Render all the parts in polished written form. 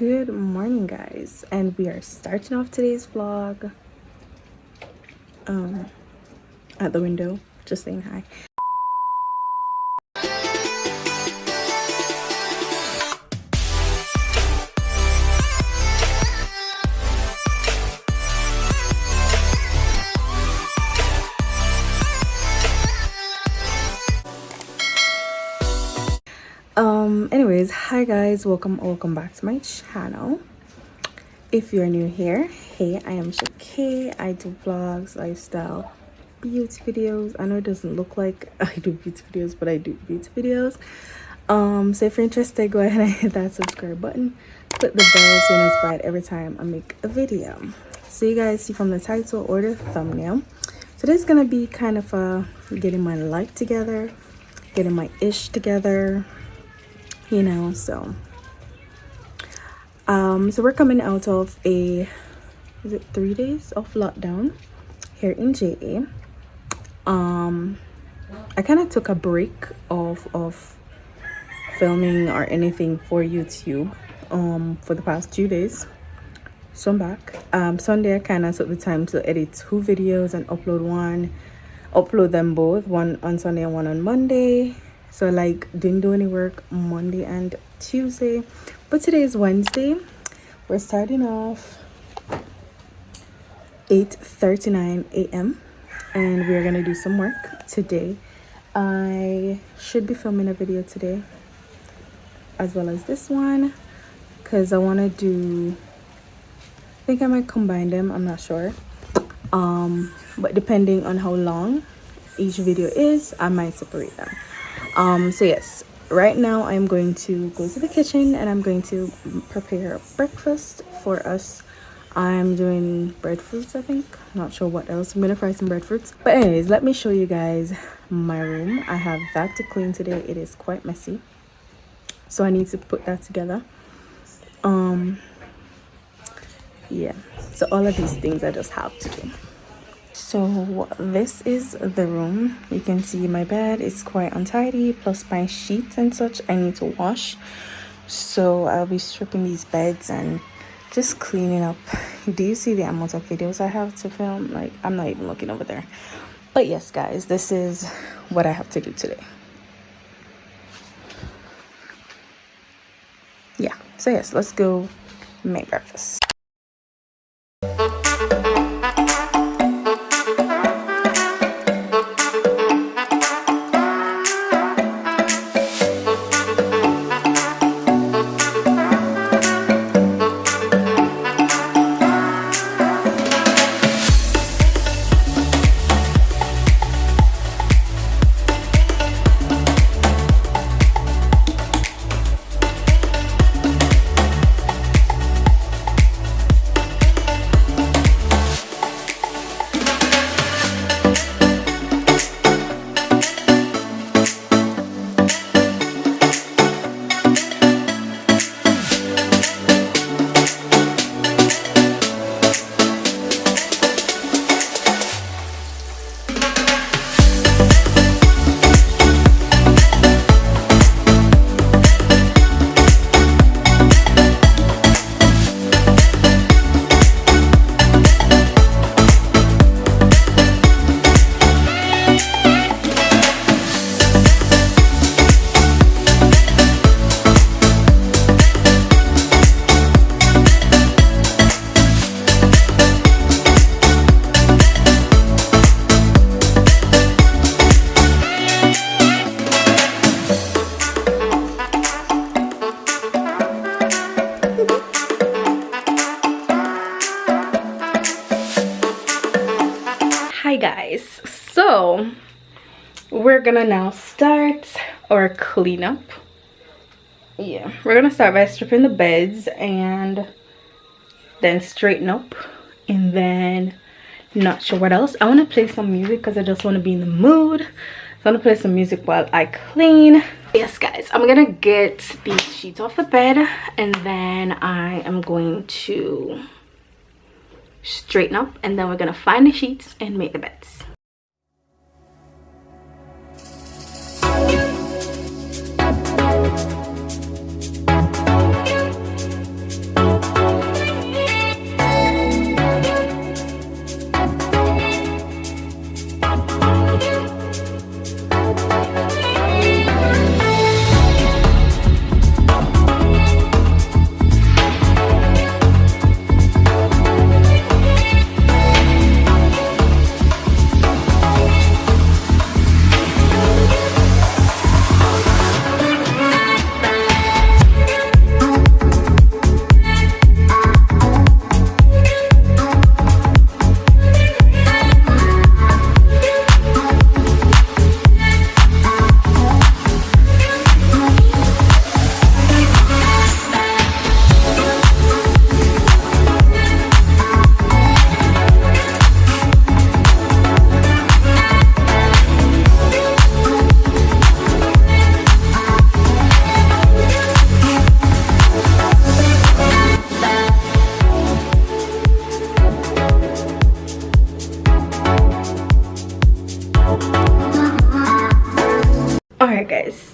Good morning, guys, and we are starting off today's vlog at the window, just saying hi. Anyways, hi guys, welcome back to my channel. If you're new here, hey, I am Shakay. I do vlogs, lifestyle, beauty videos. I know it doesn't look like I do beauty videos, but I do beauty videos. So if you're interested, go ahead and hit that subscribe button, click the bell so you're notified every time I make a video. So you guys see from the title or the thumbnail, today's gonna be kind of getting my life together, getting my ish together, you know. So we're coming out of is it 3 days of lockdown here in JA. I kind of took a break of filming or anything for YouTube for the past 2 days, so I'm back. Sunday I kind of took the time to edit 2 videos and upload them both, one on Sunday and one on Monday. So like didn't do any work Monday and Tuesday, but today is Wednesday. We're starting off 8:39 a.m. and we're gonna do some work today. I should be filming a video today as well as this one because I want to do, I think I might combine them, I'm not sure, but depending on how long each video is, I might separate them. So yes, right now I'm going to go to the kitchen and I'm going to prepare breakfast for us. I'm doing breadfruits, I think, not sure what else. I'm gonna fry some breadfruits, but anyways, let me show you guys my room. I have that to clean today. It is quite messy, so I need to put that together. Yeah, so all of these things I just have to do. So this is the room. You can see my bed is quite untidy, plus my sheets and such I need to wash. So I'll be stripping these beds and just cleaning up. Do you see the amount of videos I have to film? Like, I'm not even looking over there. But yes guys, this is what I have to do today. Yeah, so yes, let's go make breakfast. Hi guys, so we're gonna now start our cleanup. Yeah, we're gonna start by stripping the beds and then straighten up, and then not sure what else. I want to play some music because I just want to be in the mood. So I'm gonna play some music while I clean. Yes guys, I'm gonna get these sheets off the bed and then I am going to straighten up, and then we're gonna find the sheets and make the beds.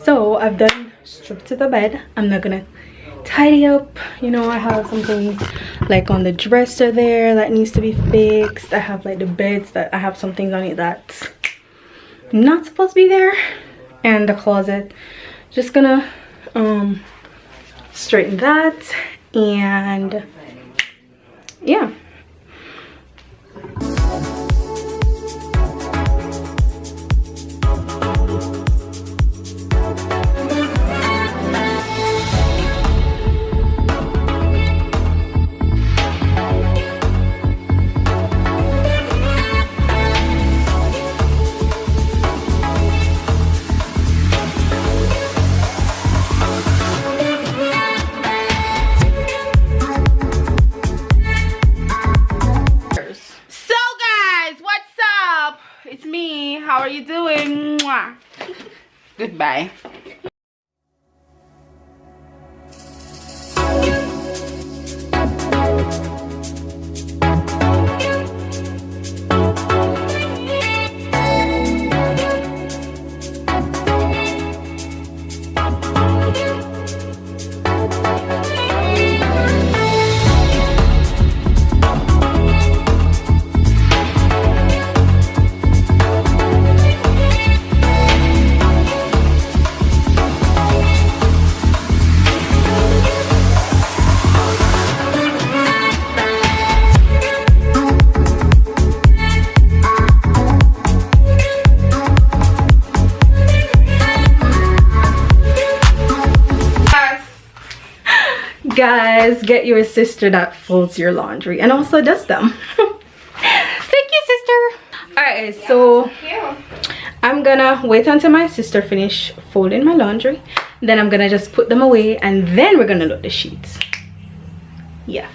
So I've done stripped to the bed. I'm not gonna tidy up, you know. I have some things like on the dresser there that needs to be fixed. I have like the beds that I have some things on it that's not supposed to be there, and the closet. Just gonna straighten that, and yeah. How are you doing? Mwah. Goodbye. Guys, get your sister that folds your laundry and also does them. Thank you, sister. All right, so I'm gonna wait until my sister finish folding my laundry, then I'm gonna just put them away, and then we're gonna load the sheets. Yeah.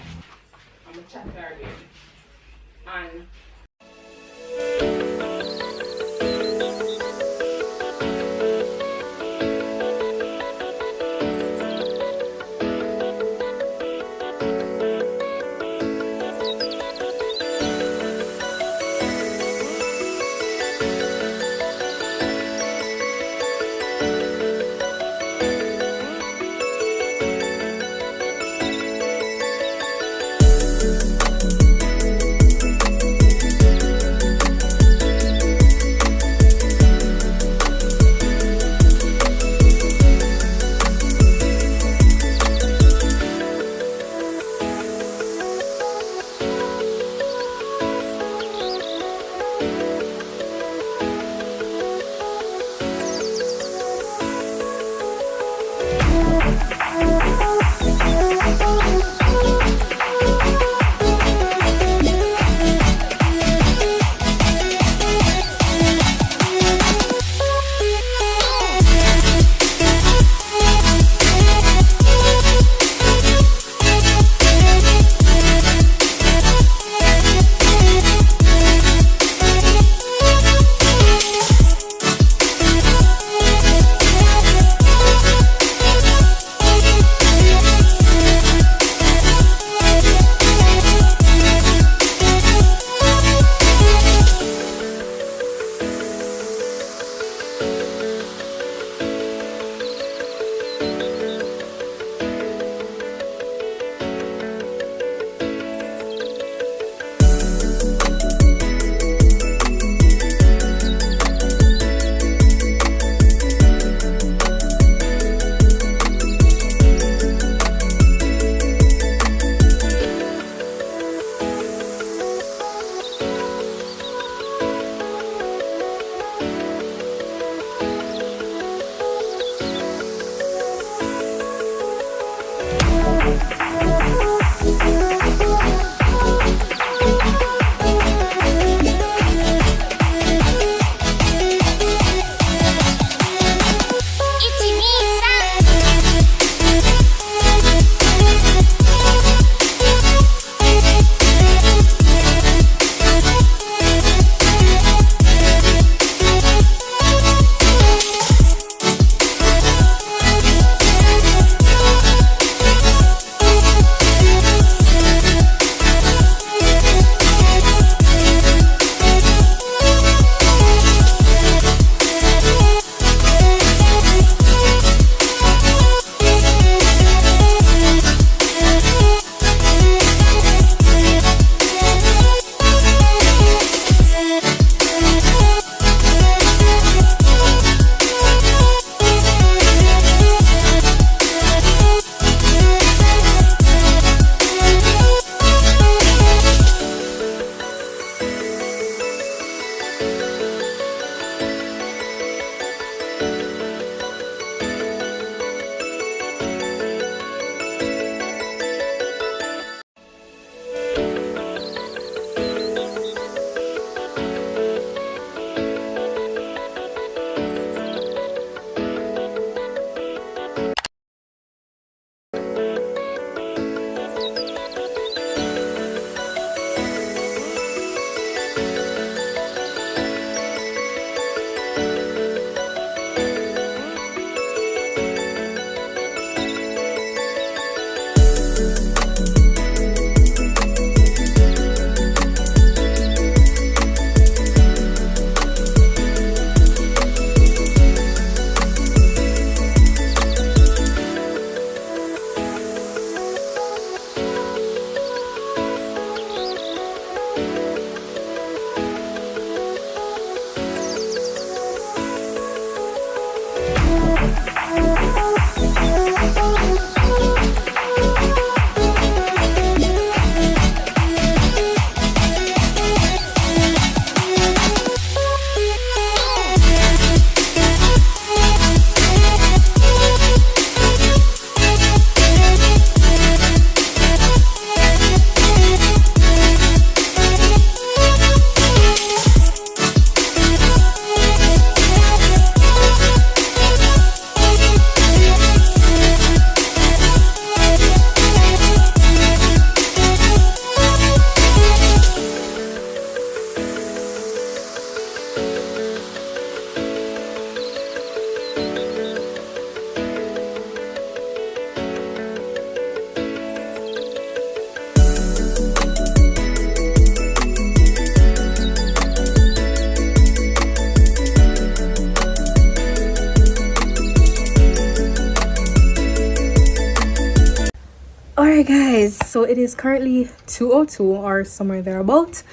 so it is currently 2:02 or somewhere thereabout,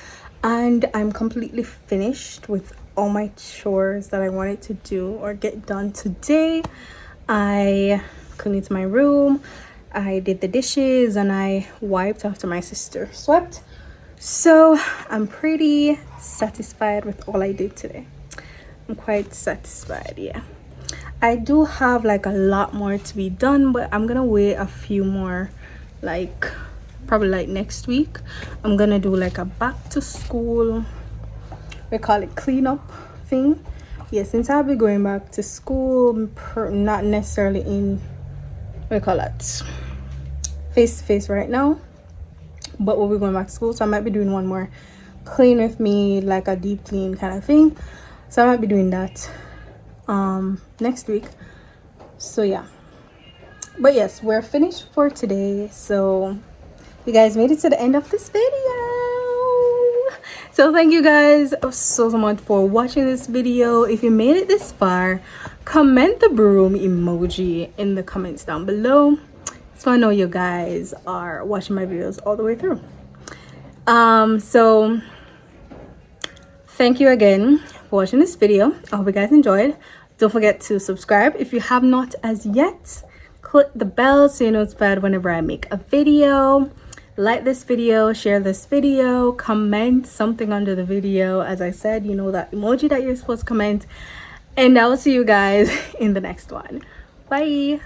and I'm completely finished with all my chores that I wanted to do or get done today. I cleaned my room, I did the dishes, and I wiped after my sister swept. So I'm pretty satisfied with all I did today. I'm quite satisfied, yeah. I do have like a lot more to be done, but I'm gonna wait a few more, like probably like next week. I'm gonna do like a back to school, we call it cleanup thing. Yeah, since I'll be going back to school, not necessarily in, what do you call that, face to face right now, but we'll be going back to school, so I might be doing one more clean with me, like a deep clean kind of thing. So I might be doing that next week. So yeah, but yes, we're finished for today. So you guys made it to the end of this video, so thank you guys so much for watching this video. If you made it this far, comment the broom emoji in the comments down below, so I know you guys are watching my videos all the way through. So thank you again for watching this video. I hope you guys enjoyed. Don't forget to subscribe if you have not as yet. Click the bell so you're notified whenever I make a video. Like this video, share this video, comment something under the video. As I said, you know that emoji that you're supposed to comment. And I will see you guys in the next one. Bye.